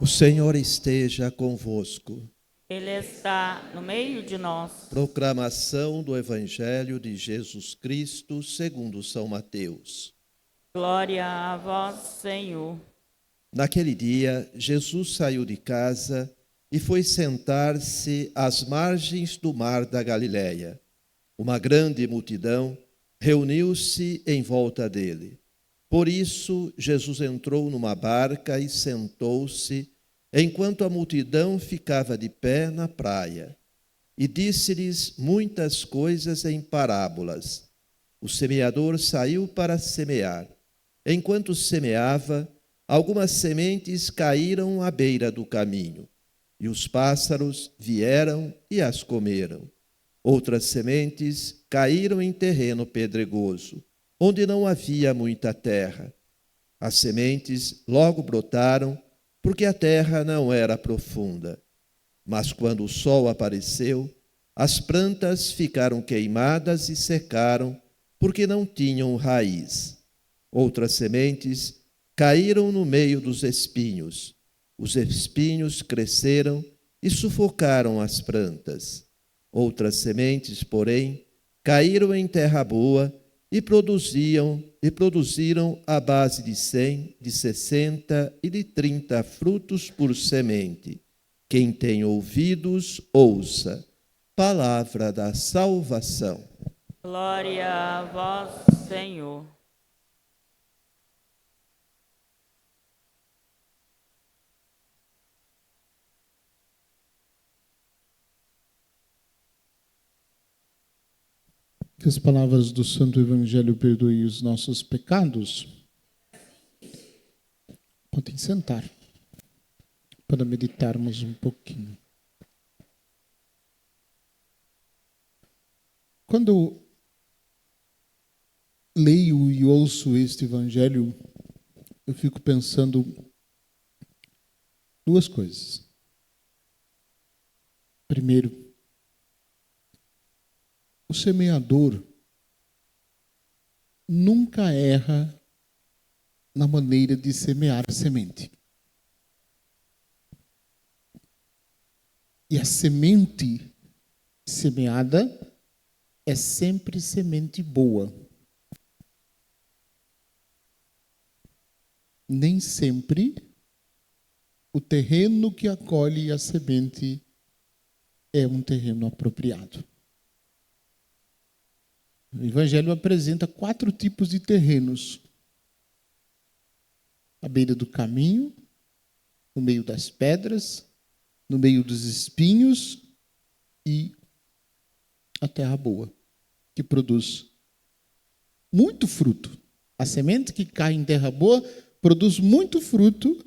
O Senhor esteja convosco. Ele está no meio de nós. Proclamação do Evangelho de Jesus Cristo segundo São Mateus. Glória a vós, Senhor. Naquele dia, Jesus saiu de casa e foi sentar-se às margens do mar da Galileia. Uma grande multidão reuniu-se em volta dele. Por isso, Jesus entrou numa barca e sentou-se, enquanto a multidão ficava de pé na praia. E disse-lhes muitas coisas em parábolas. O semeador saiu para semear. Enquanto semeava, algumas sementes caíram à beira do caminho, e os pássaros vieram e as comeram. Outras sementes caíram em terreno pedregoso, onde não havia muita terra. As sementes logo brotaram, porque a terra não era profunda. Mas quando o sol apareceu, as plantas ficaram queimadas e secaram, porque não tinham raiz. Outras sementes caíram no meio dos espinhos. Os espinhos cresceram e sufocaram as plantas. Outras sementes, porém, caíram em terra boa e produziram à base de 100, de 60 e de 30 frutos por semente. Quem tem ouvidos, ouça. Palavra da salvação. Glória a vós, Senhor. Que as palavras do Santo Evangelho perdoem os nossos pecados. Podem sentar para meditarmos um pouquinho. Quando leio e ouço este Evangelho, eu fico pensando duas coisas. Primeiro, o semeador nunca erra na maneira de semear a semente. E a semente semeada é sempre semente boa. Nem sempre o terreno que acolhe a semente é um terreno apropriado. O Evangelho apresenta 4 tipos de terrenos: à beira do caminho, no meio das pedras, no meio dos espinhos e a terra boa, que produz muito fruto. A semente que cai em terra boa produz muito fruto,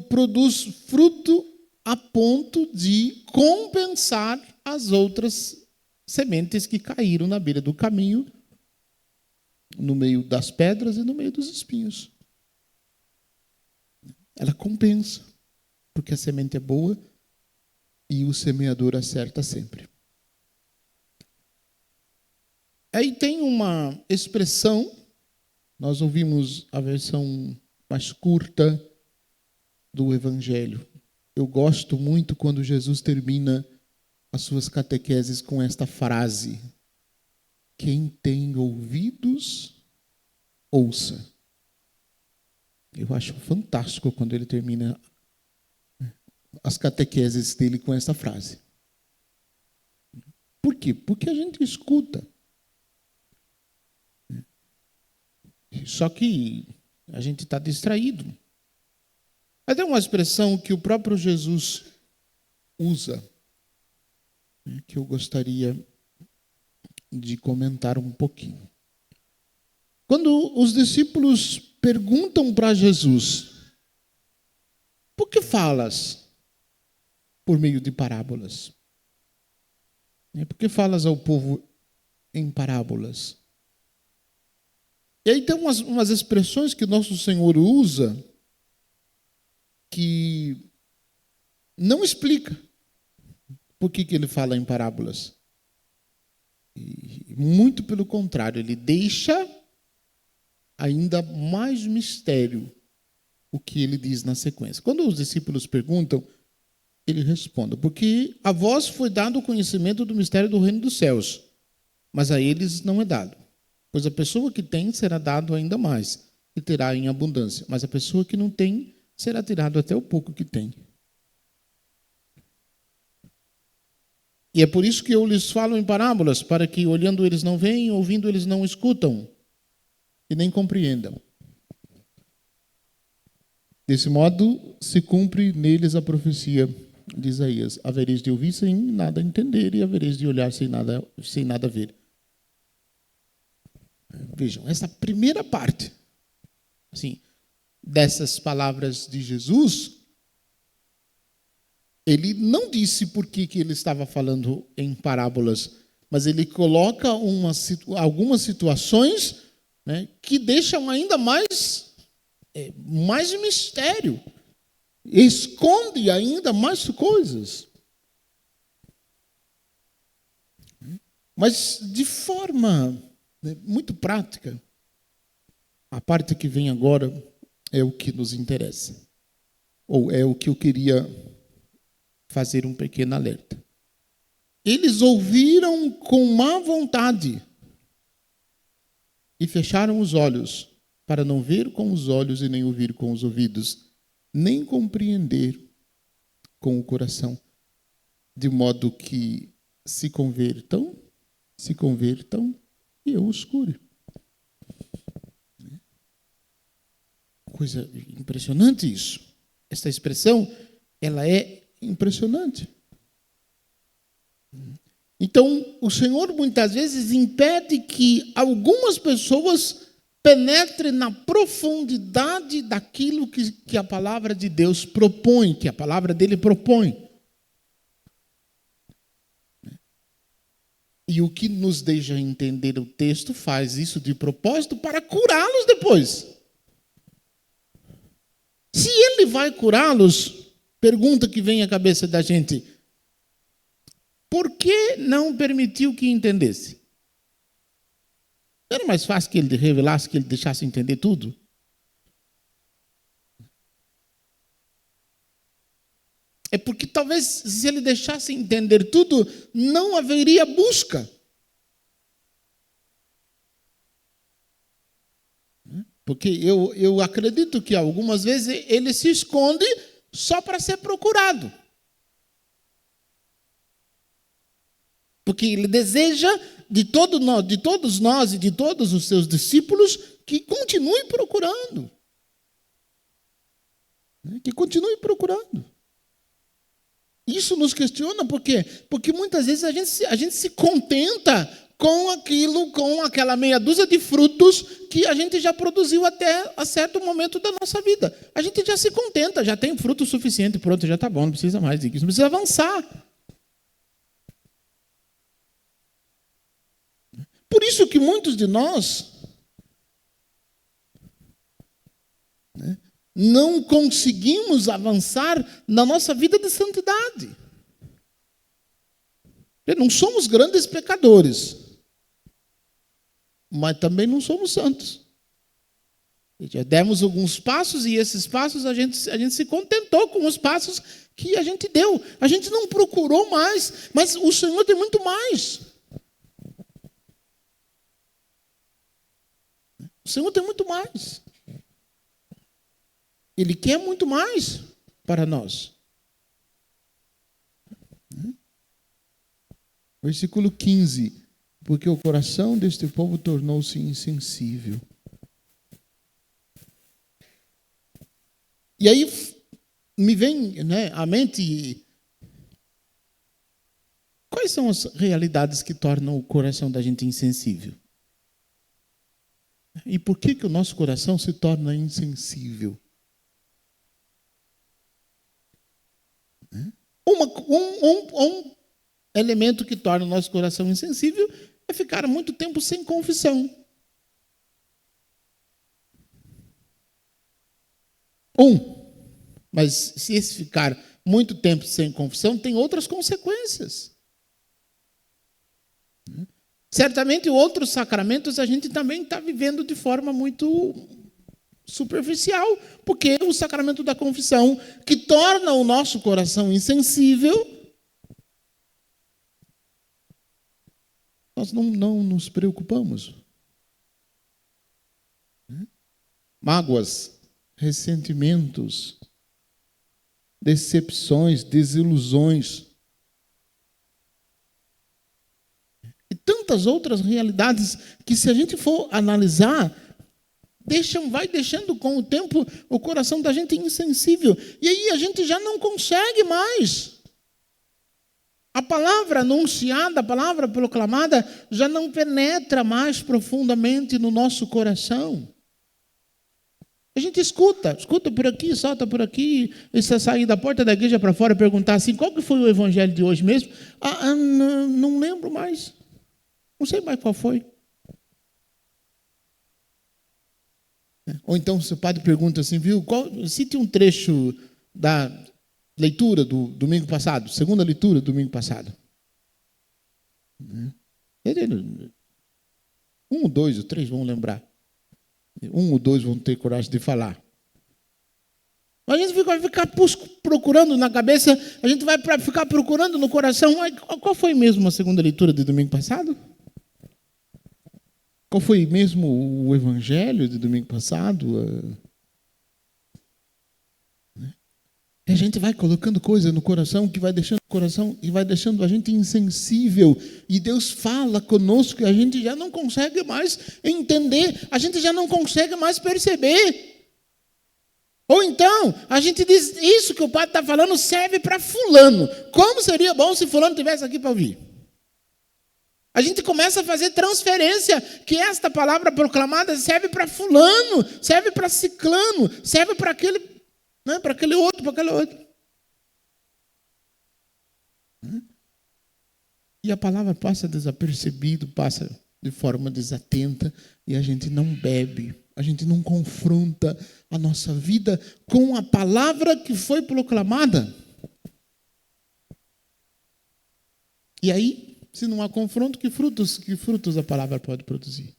produz fruto a ponto de compensar as outras sementes que caíram na beira do caminho, no meio das pedras e no meio dos espinhos. Ela compensa, porque a semente é boa e o semeador acerta sempre. Aí tem uma expressão, nós ouvimos a versão mais curta do Evangelho. Eu gosto muito quando Jesus termina as suas catequeses com esta frase: quem tem ouvidos, ouça. Eu acho fantástico quando ele termina as catequeses dele com essa frase. Por quê? Porque a gente escuta. Só que a gente está distraído. Mas tem uma expressão que o próprio Jesus usa, que eu gostaria de comentar um pouquinho. Quando os discípulos perguntam para Jesus: por que falas por meio de parábolas? Por que falas ao povo em parábolas? E aí tem umas expressões que nosso Senhor usa que não explica por que ele fala em parábolas. E muito pelo contrário, ele deixa ainda mais mistério o que ele diz na sequência. Quando os discípulos perguntam, ele responde: porque a vós foi dado o conhecimento do mistério do reino dos céus, mas a eles não é dado. Pois a pessoa que tem será dado ainda mais, e terá em abundância. Mas a pessoa que não tem será tirado até o pouco que tem. E é por isso que eu lhes falo em parábolas, para que olhando eles não veem, ouvindo eles não escutam, e nem compreendam. Desse modo, se cumpre neles a profecia de Isaías: havereis de ouvir sem nada entender, e havereis de olhar sem nada ver. Vejam, essa primeira parte, assim, dessas palavras de Jesus, ele não disse por que ele estava falando em parábolas, mas ele coloca algumas situações, né, que deixam ainda mais mistério, esconde ainda mais coisas. Mas de forma muito prática, a parte que vem agora é o que nos interessa, ou é o que eu queria fazer um pequeno alerta. Eles ouviram com má vontade e fecharam os olhos, para não ver com os olhos e nem ouvir com os ouvidos, nem compreender com o coração, de modo que se convertam e eu os cure. Coisa impressionante isso. Essa expressão, ela é impressionante. Então, o Senhor muitas vezes impede que algumas pessoas penetrem na profundidade daquilo que a palavra de Deus propõe, que a palavra dele propõe. E o que nos deixa entender o texto faz isso de propósito para curá-los depois. Se ele vai curá-los, pergunta que vem à cabeça da gente: por que não permitiu que entendesse? Era mais fácil que ele revelasse, que ele deixasse entender tudo? É porque talvez, se ele deixasse entender tudo, não haveria busca. Porque eu acredito que algumas vezes ele se esconde só para ser procurado. Porque ele deseja de todos nós e de todos os seus discípulos que continue procurando. Que continue procurando. Isso nos questiona, por quê? Porque muitas vezes a gente se contenta com aquela meia dúzia de frutos que a gente já produziu até a certo momento da nossa vida. A gente já se contenta, já tem fruto suficiente, pronto, já está bom, não precisa mais disso, não precisa avançar. Por isso que muitos de nós não conseguimos avançar na nossa vida de santidade. Não somos grandes pecadores, mas também não somos santos. Já demos alguns passos e esses passos a gente se contentou com os passos que a gente deu. A gente não procurou mais, mas o Senhor tem muito mais. O Senhor tem muito mais. Ele quer muito mais para nós. Versículo 15. Porque o coração deste povo tornou-se insensível. E aí me vem, à mente, quais são as realidades que tornam o coração da gente insensível? E por que o nosso coração se torna insensível? Um elemento que torna o nosso coração insensível é ficar muito tempo sem confissão. Mas se esse ficar muito tempo sem confissão, tem outras consequências. Certamente outros sacramentos a gente também está vivendo de forma muito superficial, porque o sacramento da confissão, que torna o nosso coração insensível, nós não nos preocupamos. Mágoas, ressentimentos, decepções, desilusões e tantas outras realidades que, se a gente for analisar, vai deixando com o tempo o coração da gente insensível. E aí a gente já não consegue mais. A palavra anunciada, a palavra proclamada, já não penetra mais profundamente no nosso coração. A gente escuta por aqui, solta por aqui, e se sair da porta da igreja para fora e perguntar assim, qual que foi o evangelho de hoje mesmo? Não lembro mais. Não sei mais qual foi. Ou então, se o padre pergunta assim, cite um trecho da leitura do domingo passado, segunda leitura do domingo passado. Um, ou dois, ou três vão lembrar. Um ou dois vão ter coragem de falar. Mas a gente vai ficar procurando na cabeça, a gente vai ficar procurando no coração. Qual foi mesmo a segunda leitura de domingo passado? Qual foi mesmo o evangelho de domingo passado? A gente vai colocando coisa no coração que vai deixando o coração e vai deixando a gente insensível. E Deus fala conosco e a gente já não consegue mais entender, a gente já não consegue mais perceber. Ou então, a gente diz, isso que o padre está falando serve para fulano. Como seria bom se fulano estivesse aqui para ouvir? A gente começa a fazer transferência, que esta palavra proclamada serve para fulano, serve para ciclano, serve para aquele... para aquele outro, para aquele outro. E a palavra passa desapercebido, passa de forma desatenta, e a gente não bebe, a gente não confronta a nossa vida com a palavra que foi proclamada. E aí, se não há confronto, que frutos a palavra pode produzir?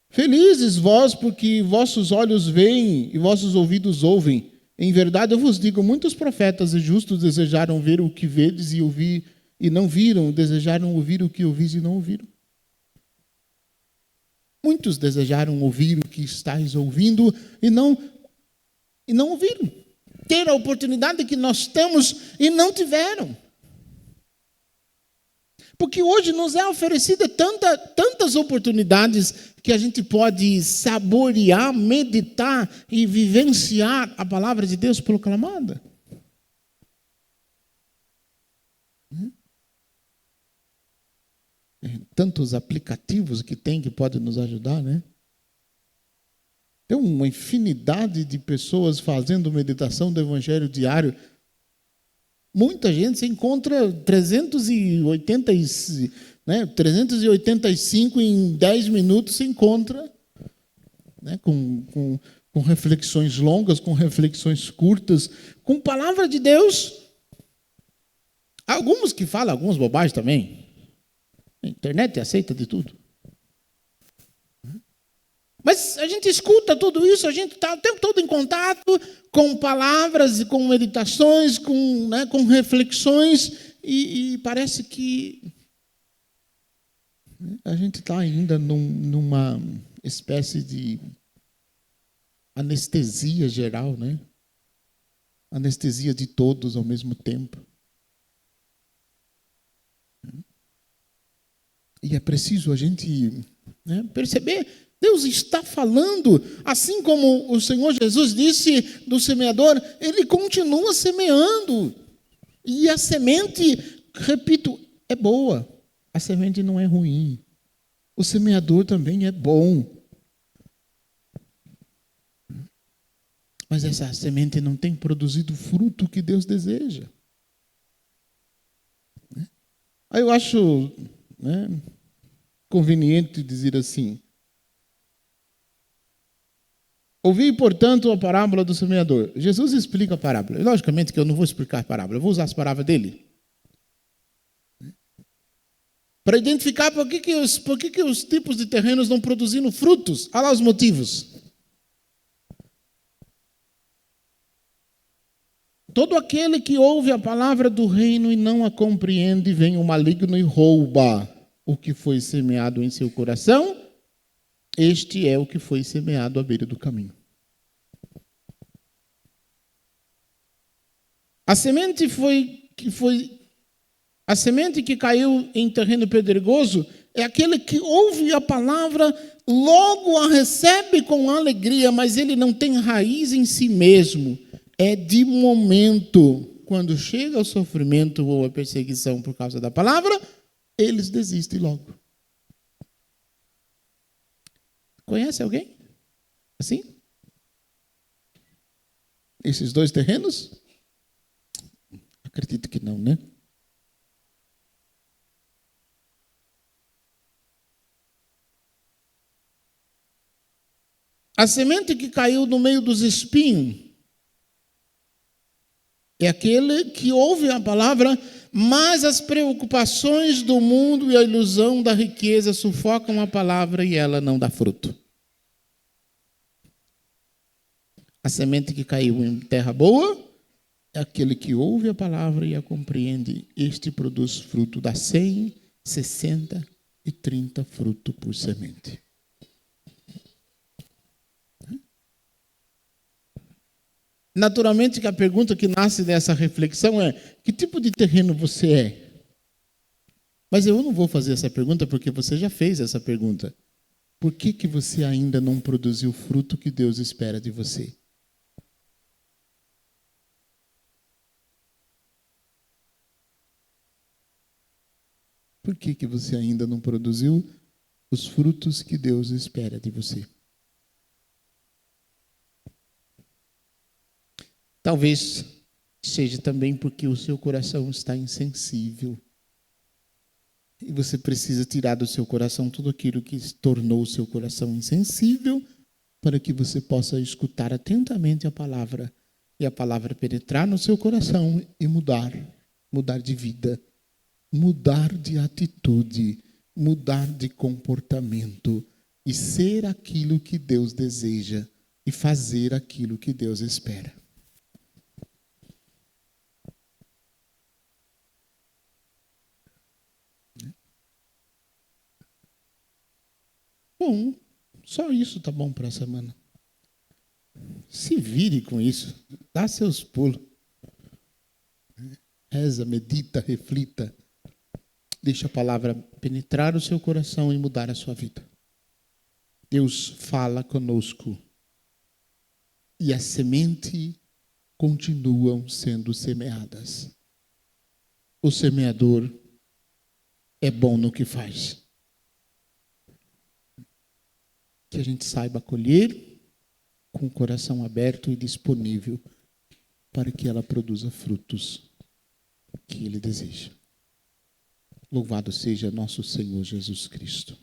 Felizes vós, porque vossos olhos veem e vossos ouvidos ouvem. Em verdade, eu vos digo, muitos profetas e justos desejaram ver o que vedes e ouvir, e não viram, desejaram ouvir o que ouvis e não ouviram. Muitos desejaram ouvir o que estáis ouvindo e não ouviram. Ter a oportunidade que nós temos e não tiveram. Porque hoje nos é oferecida tantas oportunidades que a gente pode saborear, meditar e vivenciar a palavra de Deus proclamada. Tantos aplicativos que tem que podem nos ajudar, né? Tem uma infinidade de pessoas fazendo meditação do Evangelho diário. Muita gente se encontra 385 em 10 minutos se encontra, né, com reflexões longas, com reflexões curtas, com palavra de Deus. Alguns que falam algumas bobagens também. A internet aceita de tudo. Mas a gente escuta tudo isso, a gente está o tempo todo em contato com palavras, com meditações, com reflexões, e parece que a gente está ainda numa espécie de anestesia geral, né? Anestesia de todos ao mesmo tempo. E é preciso a gente perceber, Deus está falando, assim como o Senhor Jesus disse do semeador, Ele continua semeando. E a semente, repito, é boa. A semente não é ruim. O semeador também é bom. Mas essa semente não tem produzido o fruto que Deus deseja. Aí eu acho conveniente dizer assim: ouvi, portanto, a parábola do semeador. Jesus explica a parábola. Logicamente que eu não vou explicar a parábola, eu vou usar as palavras dele. para identificar por que os tipos de terrenos não produzindo frutos. Olha lá os motivos. Todo aquele que ouve a palavra do reino e não a compreende, vem o maligno e rouba o que foi semeado em seu coração. Este é o que foi semeado à beira do caminho. A semente que caiu em terreno pedregoso é aquele que ouve a palavra, logo a recebe com alegria, mas ele não tem raiz em si mesmo. É de momento. Quando chega o sofrimento ou a perseguição por causa da palavra, eles desistem logo. Conhece alguém assim? Esses dois terrenos? Acredito que não, né? A semente que caiu no meio dos espinhos é aquele que ouve a palavra, mas as preocupações do mundo e a ilusão da riqueza sufocam a palavra e ela não dá fruto. A semente que caiu em terra boa é aquele que ouve a palavra e a compreende. Este produz fruto, dá 100, 60 e 30 frutos por semente. Naturalmente que a pergunta que nasce dessa reflexão é: que tipo de terreno você é? Mas eu não vou fazer essa pergunta porque você já fez essa pergunta. Por que você ainda não produziu o fruto que Deus espera de você? Por que você ainda não produziu os frutos que Deus espera de você? Talvez seja também porque o seu coração está insensível. E você precisa tirar do seu coração tudo aquilo que tornou o seu coração insensível, para que você possa escutar atentamente a palavra, e a palavra penetrar no seu coração e mudar de vida, mudar de atitude, mudar de comportamento, e ser aquilo que Deus deseja, e fazer aquilo que Deus espera. Bom, só isso tá bom para a semana. Se vire com isso, dá seus pulos. Reza, medita, reflita. Deixa a palavra penetrar o seu coração e mudar a sua vida. Deus fala conosco. E a semente continuam sendo semeadas. O semeador é bom no que faz. Que a gente saiba colher com o coração aberto e disponível para que ela produza frutos que Ele deseja. Louvado seja nosso Senhor Jesus Cristo.